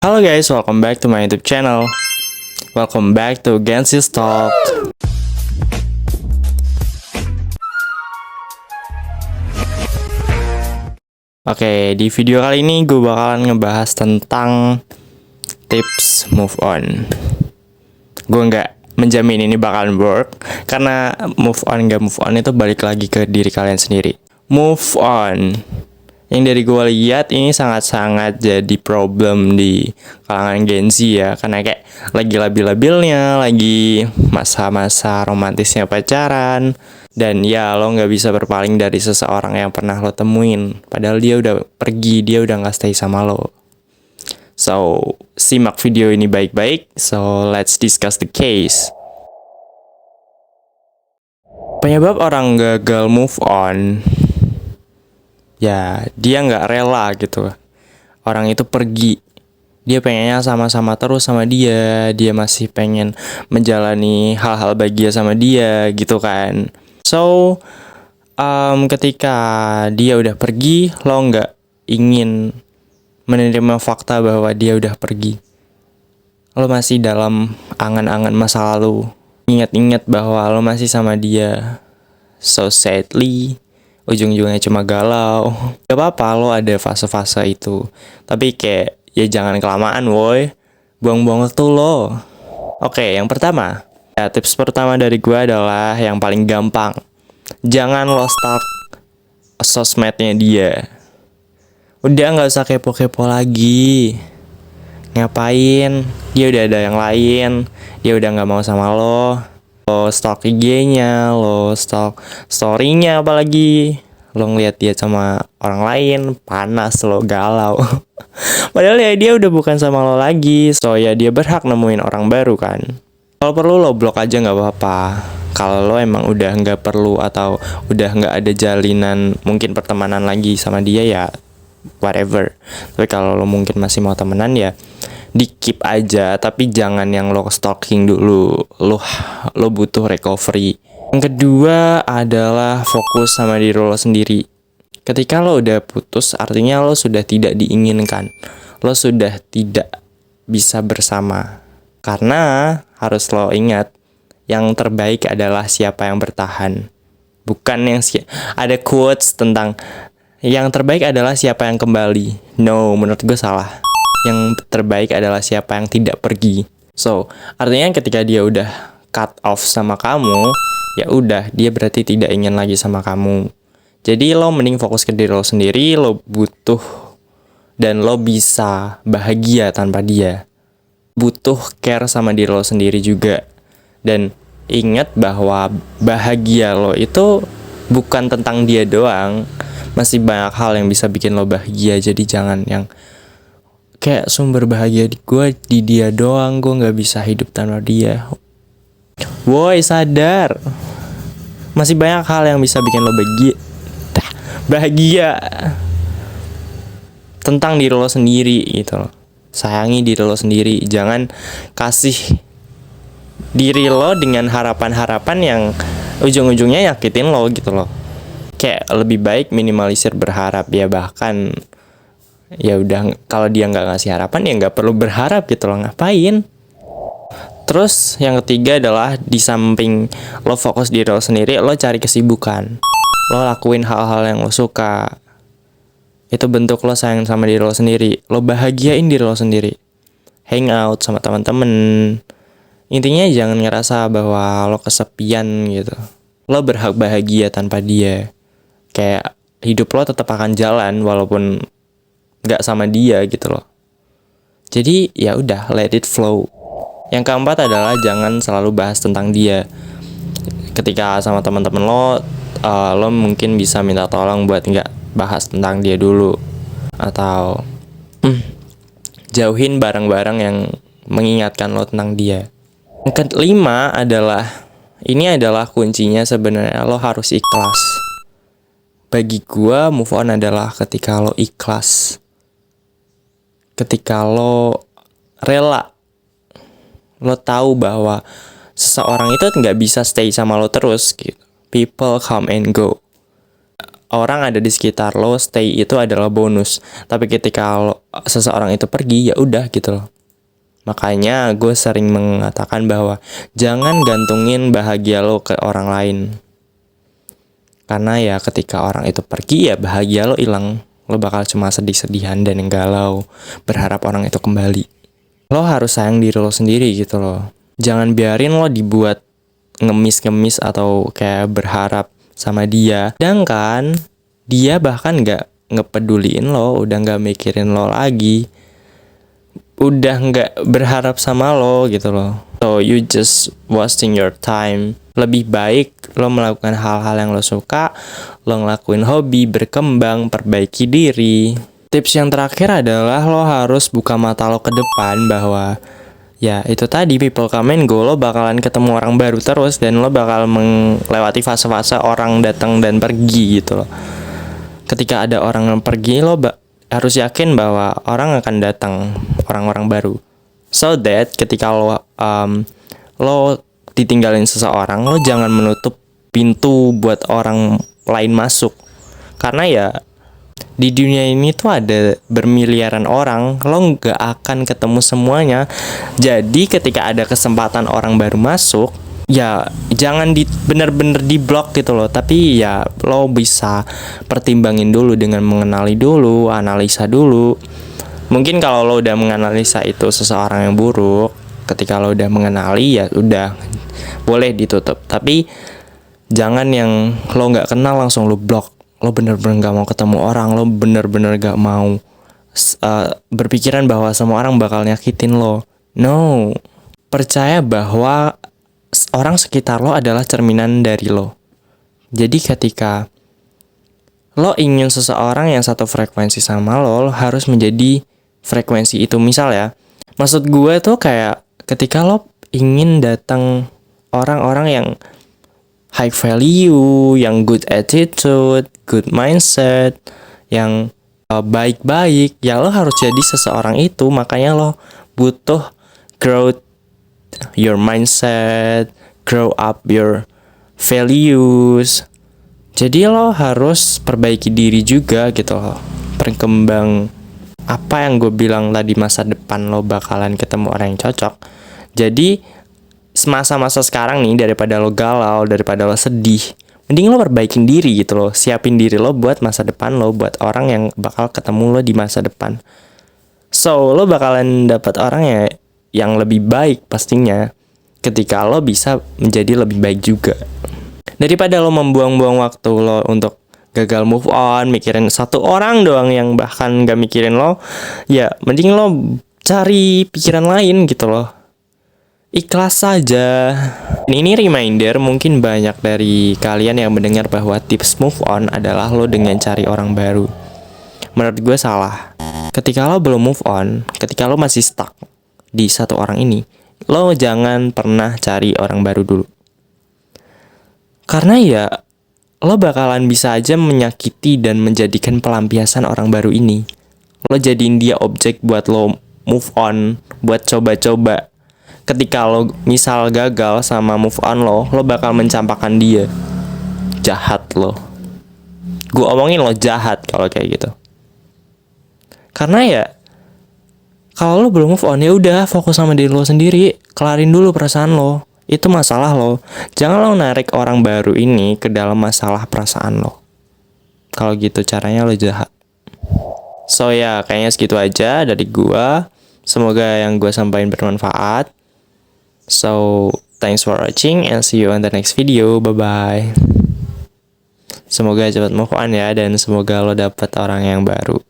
Halo guys, welcome back to my YouTube channel. Welcome back to Gensis Talk. Oke, di video kali ini gue bakalan ngebahas tentang tips move on. Gue nggak menjamin ini bakalan work, karena move on nggak move on itu balik lagi ke diri kalian sendiri. Move on, yang dari gue lihat ini sangat-sangat jadi problem di kalangan Gen Z ya. Karena kayak lagi labil-labilnya, lagi masa-masa romantisnya pacaran. Dan ya lo gak bisa berpaling dari seseorang yang pernah lo temuin. Padahal dia udah pergi, dia udah gak stay sama lo. So, simak video ini baik-baik. So, let's discuss the case. Penyebab orang gagal move on, ya dia nggak rela gitu. Orang itu pergi, dia pengennya sama-sama terus sama dia masih pengen menjalani hal-hal bahagia sama dia gitu kan. So ketika dia udah pergi, lo nggak ingin menerima fakta bahwa dia udah pergi. Lo masih dalam angan-angan masa lalu, ingat-ingat bahwa lo masih sama dia. So sadly, ujung-ujungnya cuma galau. Gak apa-apa lo ada fase-fase itu, tapi kayak ya jangan kelamaan woy, buang-buang waktu lo. Oke, yang pertama ya, tips pertama dari gue adalah yang paling gampang. Jangan lo stalk sosmednya dia. Udah gak usah kepo-kepo lagi. Ngapain? Dia udah ada yang lain, dia udah gak mau sama lo. Lo stalk IG-nya, lo stalk story-nya, apalagi lo ngeliat dia sama orang lain, panas lo, galau. Padahal ya dia udah bukan sama lo lagi, so ya dia berhak nemuin orang baru kan. Kalau perlu lo blok aja nggak apa-apa. Kalau lo emang udah nggak perlu atau udah nggak ada jalinan mungkin pertemanan lagi sama dia, ya whatever. Tapi kalau lo mungkin masih mau temenan, ya di keep aja, tapi jangan yang lo stalking dulu. Lo butuh recovery. Yang kedua adalah fokus sama diri lo sendiri. Ketika lo udah putus, artinya lo sudah tidak diinginkan. Lo sudah tidak bisa bersama. Karena harus lo ingat, yang terbaik adalah siapa yang bertahan. Bukan yang ada quotes tentang yang terbaik adalah siapa yang kembali. No, menurut gue salah. Yang terbaik adalah siapa yang tidak pergi. So, artinya ketika dia udah cut off sama kamu, ya udah, dia berarti tidak ingin lagi sama kamu. Jadi lo mending fokus ke diri lo sendiri. Lo butuh dan lo bisa bahagia tanpa dia. Butuh care sama diri lo sendiri juga. Dan ingat bahwa bahagia lo itu bukan tentang dia doang. Masih banyak hal yang bisa bikin lo bahagia. Jadi jangan yang kayak sumber bahagia gue di dia doang, gue gak bisa hidup tanpa dia. Woi, sadar, masih banyak hal yang bisa bikin lo bahagia tentang diri lo sendiri gitu loh. Sayangi diri lo sendiri. Jangan kasih diri lo dengan harapan-harapan yang ujung-ujungnya nyakitin lo gitu loh. Kayak lebih baik minimalisir berharap ya. Bahkan ya udah, kalau dia nggak ngasih harapan ya nggak perlu berharap gitu loh. Ngapain? Terus yang ketiga adalah di samping lo fokus diri lo sendiri, lo cari kesibukan. Lo lakuin hal-hal yang lo suka. Itu bentuk lo sayang sama diri lo sendiri. Lo bahagiain diri lo sendiri. Hang out sama teman-teman. Intinya jangan ngerasa bahwa lo kesepian gitu. Lo berhak bahagia tanpa dia. Kayak hidup lo tetap akan jalan walaupun nggak sama dia gitu loh. Jadi ya udah, let it flow. Yang keempat adalah jangan selalu bahas tentang dia. Ketika sama teman-teman lo mungkin bisa minta tolong buat nggak bahas tentang dia dulu, atau jauhin barang-barang yang mengingatkan lo tentang dia. Yang kelima adalah, ini adalah kuncinya sebenarnya, lo harus ikhlas. Bagi gua move on adalah ketika lo ikhlas. Ketika lo rela. Lo tahu bahwa seseorang itu nggak bisa stay sama lo terus gitu. People come and go. orang ada di sekitar lo, stay itu adalah bonus. Tapi ketika seseorang itu pergi, ya udah gitu loh. Makanya gue sering mengatakan bahwa jangan gantungin bahagia lo ke orang lain. Karena ya ketika orang itu pergi, ya bahagia lo hilang. Lo bakal cuma sedih-sedihan dan galau, berharap orang itu kembali. Lo harus sayang diri lo sendiri gitu loh. Jangan biarin lo dibuat ngemis-ngemis atau kayak berharap sama dia. Sedangkan dia bahkan gak ngepeduliin lo, udah gak mikirin lo lagi. Udah gak berharap sama lo gitu loh. So you just wasting your time. Lebih baik lo melakukan hal-hal yang lo suka, lo ngelakuin hobi, berkembang, perbaiki diri. Tips yang terakhir adalah lo harus buka mata lo ke depan bahwa ya itu tadi, people come and go, lo bakalan ketemu orang baru terus dan lo bakal melewati fase-fase orang datang dan pergi gitu loh. Ketika ada orang yang pergi, lo harus yakin bahwa orang akan datang, orang-orang baru. So that ketika lo ditinggalin seseorang, lo jangan menutup pintu buat orang lain masuk. Karena ya di dunia ini tuh ada bermiliaran orang, lo nggak akan ketemu semuanya. Jadi ketika ada kesempatan orang baru masuk, ya jangan bener-bener di blok gitu loh. Tapi ya lo bisa pertimbangin dulu dengan mengenali dulu, analisa dulu. Mungkin kalau lo udah menganalisa itu seseorang yang buruk, ketika lo udah mengenali ya udah boleh ditutup. Tapi jangan yang lo nggak kenal langsung lo blok. Lo bener-bener nggak mau ketemu orang, lo bener-bener nggak mau berpikiran bahwa semua orang bakal nyakitin lo. No, percaya bahwa orang sekitar lo adalah cerminan dari lo. Jadi ketika lo ingin seseorang yang satu frekuensi sama lo harus menjadi frekuensi itu. Misal ya, maksud gue tuh kayak ketika lo ingin datang orang-orang yang high value, yang good attitude, good mindset, yang baik-baik, ya lo harus jadi seseorang itu. Makanya lo butuh growth your mindset, grow up your values. Jadi lo harus perbaiki diri juga gitu loh. Berkembang, apa yang gue bilang tadi, masa depan lo bakalan ketemu orang yang cocok. Jadi masa-masa sekarang nih, daripada lo galau, daripada lo sedih, mending lo perbaikin diri gitu loh. Siapin diri lo buat masa depan lo, buat orang yang bakal ketemu lo di masa depan. So lo bakalan dapat orang yang lebih baik pastinya, ketika lo bisa menjadi lebih baik juga. Daripada lo membuang-buang waktu lo untuk gagal move on, mikirin satu orang doang yang bahkan gak mikirin lo, ya mending lo cari pikiran lain gitu loh. Ikhlas saja. Ini reminder, mungkin banyak dari kalian yang mendengar bahwa tips move on adalah lo dengan cari orang baru. Menurut gue salah. Ketika lo belum move on, ketika lo masih stuck di satu orang ini, lo jangan pernah cari orang baru dulu. Karena ya lo bakalan bisa aja menyakiti dan menjadikan pelampiasan orang baru ini. Lo jadiin dia objek buat lo move on, buat coba-coba. Ketika lo misal gagal sama move on lo bakal mencampakkan dia. Jahat lo. Gue omongin lo jahat kalau kayak gitu. Karena ya kalau lo belum move on, ya udah fokus sama diri lo sendiri, kelarin dulu perasaan lo. Itu masalah lo. Jangan lo narik orang baru ini ke dalam masalah perasaan lo. Kalau gitu caranya lo jahat. So ya, kayaknya segitu aja dari gua. Semoga yang gua sampaikan bermanfaat. So, thanks for watching and see you on the next video. Bye-bye. Semoga cepat move on ya, dan semoga lo dapet orang yang baru.